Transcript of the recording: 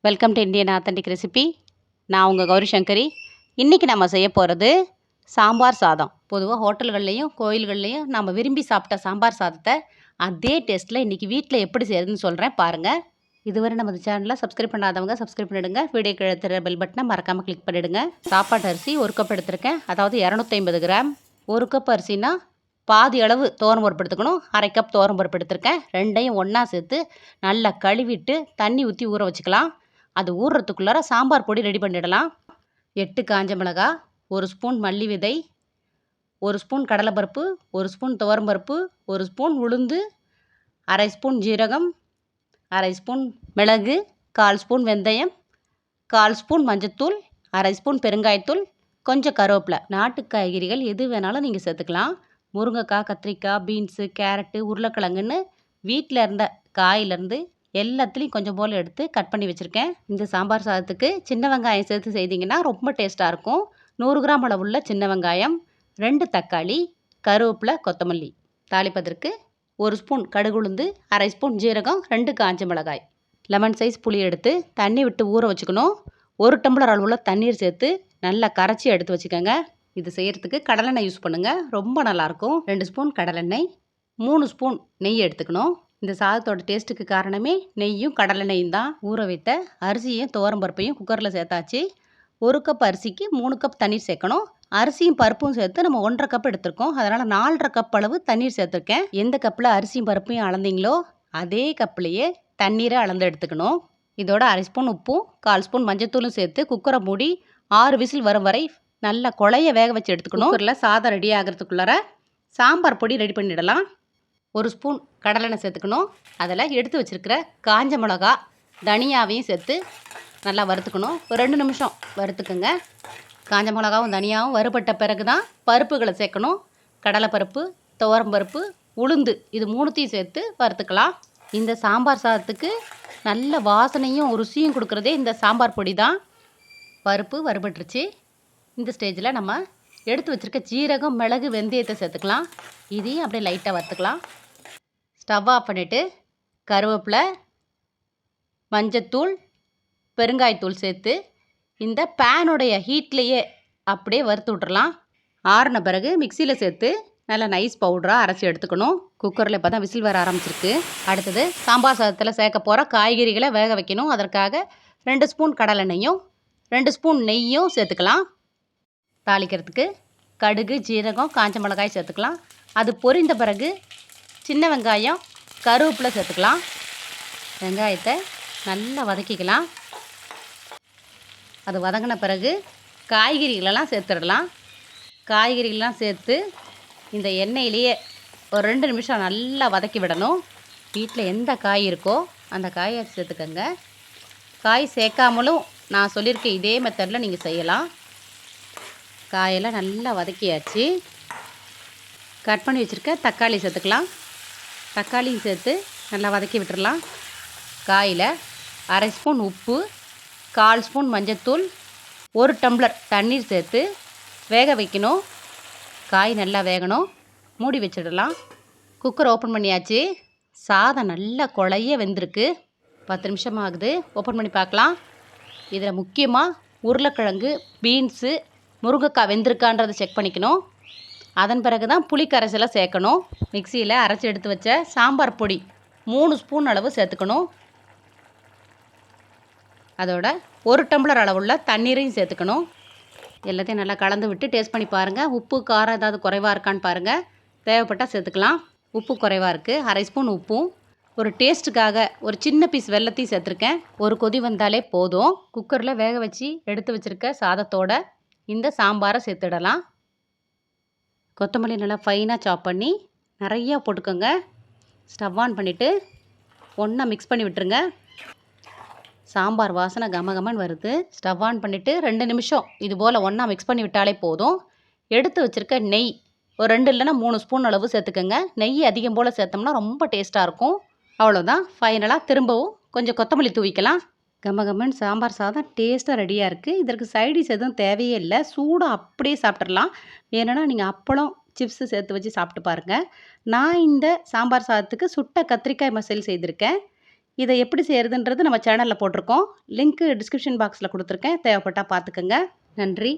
Welcome to Indian authentic recipe. நான் உங்கள் கௌரி சங்கரி. இன்றைக்கி நம்ம செய்ய போகிறது சாம்பார் சாதம். பொதுவாக ஹோட்டல்கள்லேயும் கோயில்கள்லேயும் நம்ம விரும்பி சாப்பிட்ட சாம்பார் சாதத்தை அதே டேஸ்ட்டில் இன்றைக்கி வீட்டில் எப்படி செய்யறதுன்னு சொல்கிறேன் பாருங்கள். இதுவரை நம்ம சேனலை சப்ஸ்கிரைப் பண்ணாதவங்க சப்ஸ்கிரைப் பண்ணிவிடுங்க. வீடியோ கீழே பெல் பட்டனை மறக்காமல் கிளிக் பண்ணிவிடுங்க. சாப்பாட்டு அரிசி 1 கப் எடுத்திருக்கேன், அதாவது 250 கிராம். 1 கப் அரிசினா பாதி அளவு துவரம் பருப்பு எடுத்துக்கணும். 1/2 கப் துவரம் பருப்பு எடுத்திருக்கேன். ரெண்டையும் ஒன்றா சேர்த்து நல்லா கழுவிட்டு தண்ணி ஊற்றி ஊற வச்சுக்கலாம். அது ஊறுறதுக்குள்ளார சாம்பார் பொடி ரெடி பண்ணிடலாம். 8 காஞ்ச மிளகா, 1 ஸ்பூன் மல்லி விதை, 1 ஸ்பூன் கடலைப்பருப்பு, 1 ஸ்பூன் துவரம்பருப்பு, 1 ஸ்பூன் உளுந்து, 1/2 ஸ்பூன் ஜீரகம், 1/2 ஸ்பூன் மிளகு, 1/4 ஸ்பூன் வெந்தயம், 1/4 ஸ்பூன் மஞ்சத்தூள், 1/2 ஸ்பூன் பெருங்காயத்தூள், கொஞ்சம் கருவேப்பிலை. நாட்டு காய்கறிகள் எது வேணாலும் நீங்கள் சேர்த்துக்கலாம். முருங்கைக்காய், கத்திரிக்காய், பீன்ஸு, கேரட்டு, உருளைக்கிழங்குன்னு வீட்டில் இருந்த காயிலேருந்து எல்லாத்துலேயும் கொஞ்சம் போல் எடுத்து கட் பண்ணி வச்சுருக்கேன். இந்த சாம்பார் சாதத்துக்கு சின்ன வெங்காயம் சேர்த்து செய்திங்கன்னா ரொம்ப டேஸ்ட்டாக இருக்கும். 100 கிராம் அளவுள்ள சின்ன வெங்காயம், 2 தக்காளி, கருவேப்பிலை, கொத்தமல்லி. தாளிப்பதற்கு 1 ஸ்பூன் கடுகு உளுந்து, 1/2 ஸ்பூன் ஜீரகம், 2 காஞ்ச மிளகாய். லெமன் சைஸ் புளி எடுத்து தண்ணி விட்டு ஊற வச்சுக்கணும். 1 டம்ளர் அளவுள்ள தண்ணீர் சேர்த்து நல்லா கரைச்சி எடுத்து வச்சுக்கோங்க. இது செய்கிறதுக்கு கடலெண்ணெய் யூஸ் பண்ணுங்கள், ரொம்ப நல்லாயிருக்கும். 2 ஸ்பூன் கடலெண்ணெய், 3 ஸ்பூன் நெய் எடுத்துக்கணும். இந்த சாதத்தோட டேஸ்ட்டுக்கு காரணமே நெய்யும் கடலெண்ணெயும் தான். ஊற வைத்த அரிசியும் துவரம் பருப்பையும் குக்கரில் சேர்த்தாச்சு. 1 கப் அரிசிக்கு 3 கப் தண்ணீர் சேர்க்கணும். அரிசியும் பருப்பும் சேர்த்து நம்ம 1.5 கப் எடுத்திருக்கோம், அதனால் 4.5 கப் அளவு தண்ணீர் சேர்த்துருக்கேன். எந்த கப்பில் அரிசியும் பருப்பையும் அளந்தீங்களோ அதே கப்லேயே தண்ணீரை அளந்து எடுத்துக்கணும். இதோட 1/2 ஸ்பூன் உப்பும் 1/4 ஸ்பூன் மஞ்சத்தூளும் சேர்த்து குக்கரை மூடி 6 விசில் வரும் வரை நல்லா குழைய வேக வச்சு எடுத்துக்கணும். குக்கரில் சாதம் ரெடி ஆகிறதுக்குள்ளார சாம்பார் பொடி ரெடி பண்ணிடலாம். 1 ஸ்பூன் கடலெண்ணெய் சேர்த்துக்கணும். அதில் எடுத்து வச்சுருக்கிற காஞ்ச மிளகா, தனியாவையும் சேர்த்து நல்லா வறுத்துக்கணும். ஒரு 2 நிமிஷம் வறுத்துக்குங்க. காஞ்ச மிளகாவும் தனியாவும் வறுபட்ட பிறகு தான் பருப்புகளை சேர்க்கணும். கடலைப்பருப்பு, துவரம்பருப்பு, உளுந்து, இது 3த்தையும் சேர்த்து வறுத்துக்கலாம். இந்த சாம்பார் சாதத்துக்கு நல்ல வாசனையும் ருசியும் கொடுக்குறதே இந்த சாம்பார் பொடி தான். பருப்பு வறுபட்டுருச்சு. இந்த ஸ்டேஜில் நம்ம எடுத்து வச்சுருக்க ஜீரகம், மிளகு, வெந்தயத்தை சேர்த்துக்கலாம். இதையும் அப்படியே லைட்டாக வறுத்துக்கலாம். ஸ்டவ் ஆஃப் பண்ணிவிட்டு கருவேப்பிலை, மஞ்சத்தூள், பெருங்காயத்தூள் சேர்த்து இந்த பேனுடைய ஹீட்லேயே அப்படியே வறுத்து விட்றலாம். ஆறின பிறகு மிக்சியில் சேர்த்து நல்லா நைஸ் பவுடராக அரைச்சி எடுத்துக்கணும். குக்கரில் இப்போ தான் விசில் வர ஆரம்பிச்சிருக்கு. அடுத்தது சாம்பார் சாதத்தில் சேர்க்க போகிற காய்கறிகளை வேக வைக்கணும். அதற்காக 2 ஸ்பூன் கடலெண்ணெயும் 2 ஸ்பூன் நெய்யும் சேர்த்துக்கலாம். தாளிக்கிறதுக்கு கடுகு, ஜீரகம், காஞ்ச மிளகாய் சேர்த்துக்கலாம். அது பொரிந்த பிறகு சின்ன வெங்காயம், கருவேப்பிலை சேர்த்துக்கலாம். வெங்காயத்தை நல்லா வதக்கிக்கலாம். அது வதங்கின பிறகு காய்கறிகளெல்லாம் சேர்த்துடலாம். காய்கறிகளெலாம் சேர்த்து இந்த எண்ணெயிலேயே ஒரு 2 நிமிஷம் நல்லா வதக்கி விடணும். வீட்டில் எந்த காய் இருக்கோ அந்த காயை சேர்த்துக்கங்க. காய் சேர்க்காமலும் நான் சொல்லியிருக்கேன், இதே மெத்தடில் நீங்கள் செய்யலாம். காயெல்லாம் நல்லா வதக்கியாச்சு. கட் பண்ணி வச்சுருக்க தக்காளி சேர்த்துக்கலாம். தக்காளியும் சேர்த்து நல்லா வதக்கி விட்டுறலாம். காயில் 1/2 ஸ்பூன் உப்பு, 1/4 ஸ்பூன் மஞ்சத்தூள், 1 டம்ளர் தண்ணீர் சேர்த்து வேக வைக்கணும். காய் நல்லா வேகணும். மூடி வச்சிடலாம். குக்கர் ஓப்பன் பண்ணியாச்சு. சாதம் நல்லா குழைய வெந்திருக்கு. 10 நிமிஷம் ஆகுது. ஓப்பன் பண்ணி பார்க்கலாம். இதில் முக்கியமாக உருளைக்கிழங்கு, பீன்ஸு, முருங்கைக்காய் வெந்திருக்கான்றதை செக் பண்ணிக்கணும். அதன் பிறகு தான் புளி கரைசலை சேர்க்கணும். மிக்சியில் அரைச்சி எடுத்து வச்ச சாம்பார் பொடி 3 ஸ்பூன் அளவு சேர்த்துக்கணும். அதோட 1 டம்ளர் அளவுள்ள தண்ணீரையும் சேர்த்துக்கணும். எல்லாத்தையும் நல்லா கலந்து விட்டு டேஸ்ட் பண்ணி பாருங்கள். உப்பு, காரம் ஏதாவது குறைவாக இருக்கான்னு பாருங்கள். தேவைப்பட்டால் சேர்த்துக்கலாம். உப்பு குறைவாக இருக்குது. 1/2 ஸ்பூன் உப்பும், ஒரு டேஸ்ட்டுக்காக ஒரு சின்ன பீஸ் வெல்லத்தையும் சேர்த்துருக்கேன். ஒரு கொதி வந்தாலே போதும். குக்கரில் வேக வச்சு எடுத்து வச்சுருக்க சாதத்தோட இந்த சாம்பாரை சேர்த்துடலாம். கொத்தமல்லி நல்லா ஃபைனாக சாப் பண்ணி நிறையா போட்டுக்கோங்க. ஸ்டவ் ஆன் பண்ணிவிட்டு ஒன்றா மிக்ஸ் பண்ணி விட்டுருங்க. சாம்பார் வாசனை கமகமன்னு வருது. ஸ்டவ் ஆன் பண்ணிவிட்டு 2 நிமிஷம் இது போல் ஒன்றா மிக்ஸ் பண்ணி விட்டாலே போதும். எடுத்து வச்சுருக்க நெய் ஒரு 2 இல்லைன்னா 3 ஸ்பூன் அளவு சேர்த்துக்கோங்க. நெய் அதிகம் போல் சேர்த்தோம்னா ரொம்ப டேஸ்ட்டாக இருக்கும். அவ்வளோதான். ஃபைனலாக திரும்பவும் கொஞ்சம் கொத்தமல்லி தூவிக்கலாம். கமகமன் சாம்பார் சாதம் டேஸ்ட்டாக ரெடியாக இருக்குது. இதற்கு சைடிஷ் எதுவும் தேவையே இல்லை. சூடாக அப்படியே சாப்பிட்றலாம். வேணும்னா நீங்கள் அப்பளம், சிப்ஸு சேர்த்து வச்சு சாப்பிட்டு பாருங்கள். நான் இந்த சாம்பார் சாதத்துக்கு சுட்ட கத்திரிக்காய் மசால் செய்திருக்கேன். இதை எப்படி செய்கிறதுன்றது நம்ம சேனலில் போட்டிருக்கோம். லிங்க்கு டிஸ்கிரிப்ஷன் பாக்ஸில் கொடுத்துருக்கேன். தேவைப்பட்டால் பார்த்துக்கங்க. நன்றி.